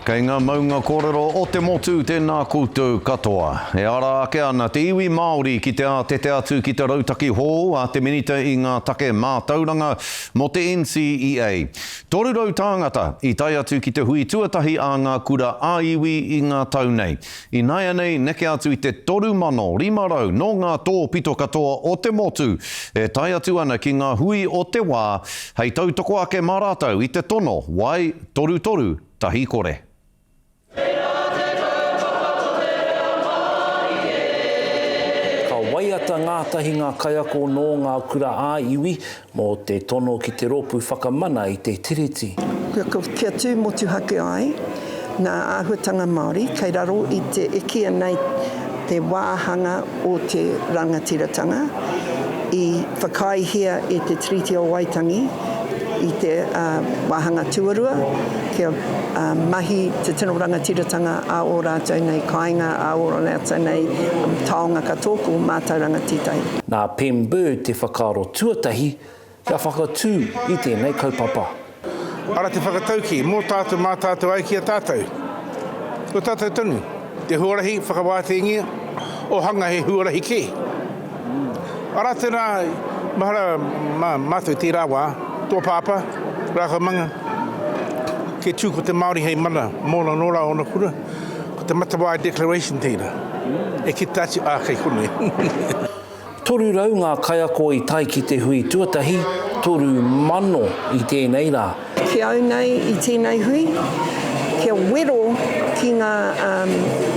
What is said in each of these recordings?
Kei ngā maunga kōrero o te motu tēnā koutou katoa. E ara ake ana te iwi Māori ki te tete atu ki te rautaki hō a te minita i ngā take mātauranga mo te NCEA. Torurau tāngata i tai atu ki te hui tuatahi a ngā kura āiwi i ngā tau nei. I naia nei neke atu i te 3,500 no ngā tō pito katoa o te motu. E tai atu ana ki ngā hui o te wā, hei tautoko ake marātau i te tono, wai toru toru tahi kore. Waiata ngātahi ngā kaiako no ngā kura ā-iwi mō te tono ki te rōpū whakamana i te tiriti. Kia tū motu hake ai, nā āhuatanga Māori, kei raro i te ekia nei te wāhanga o te rangatiratanga, i whakaihia e te Treaty o Waitangi, i te wāhanga tuarua, kia mahi te tino rangatiratanga a o rātou nei kāinga, a o rātou nei taonga katoko mātou rangatitai. Nā Pembu te whakaaro tuatahi, kia whakatū i tēnei kaupapa. Ara te whakatauki, mō tātou mā tātou ai kia tātou. Ko tātou tonu, te huarahi whakawātengia, o hanga he huarahi ke. Ara tēnā mahara mātou te rāwā, tō pāpā, rākamanga, ke tū ko te Māori hei mana, mōna nora o na kura, ko te Matawai Declaration tēnā. E ki tāti kei kone. Toru rau ngā kaiako i tai ki te hui tuatahi, toru mano i tēnei rā. Kia au nei i tēnei hui, kia wero ki ngā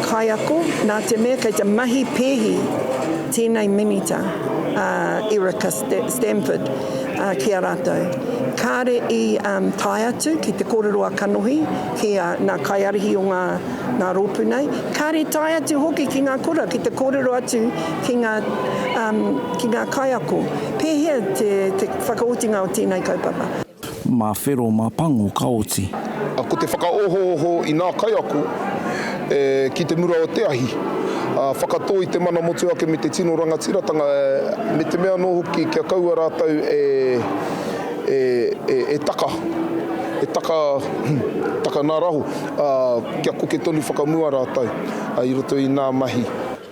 kaiako, nā te mea kei te mahi pēhi tēnei minita, Erika Stanford, kia rātou. Kāre i tai atu ki te kōrero a kanohi, ki ngā kaiarihi o ngā rōpū nei. Kāre tai atu hoki ki ngā kura, ki te kōrero atu ki ngā kaiako. Pēhea te whakaotinga o tēnei kaupapa. Mā whero mā pango kaoti. Ko te whakaoho i ngā kaiako ki te mura o te ahi. Whakatō i te mana motu ake me te tino rangatiratanga, me te mea no hoki kia kaua rātou e taka nā rahu, kia koke tonu whakamua rātou, i roto i ngā mahi.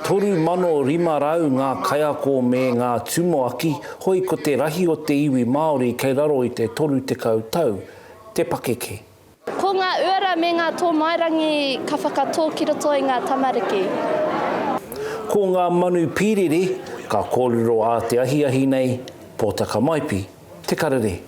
3,500 ngā kaiako me ngā tumoaki, hoi ko te rahi o te iwi Māori kei raro i te 30 tau, te pakeke. Ko ngā uara me ngā tō mairangi ka whakatō ki roto i ngā tamariki. Ko ngā manu pīrere, ka kōrero a te ahiahi nei, pōtaka maipi, te karere.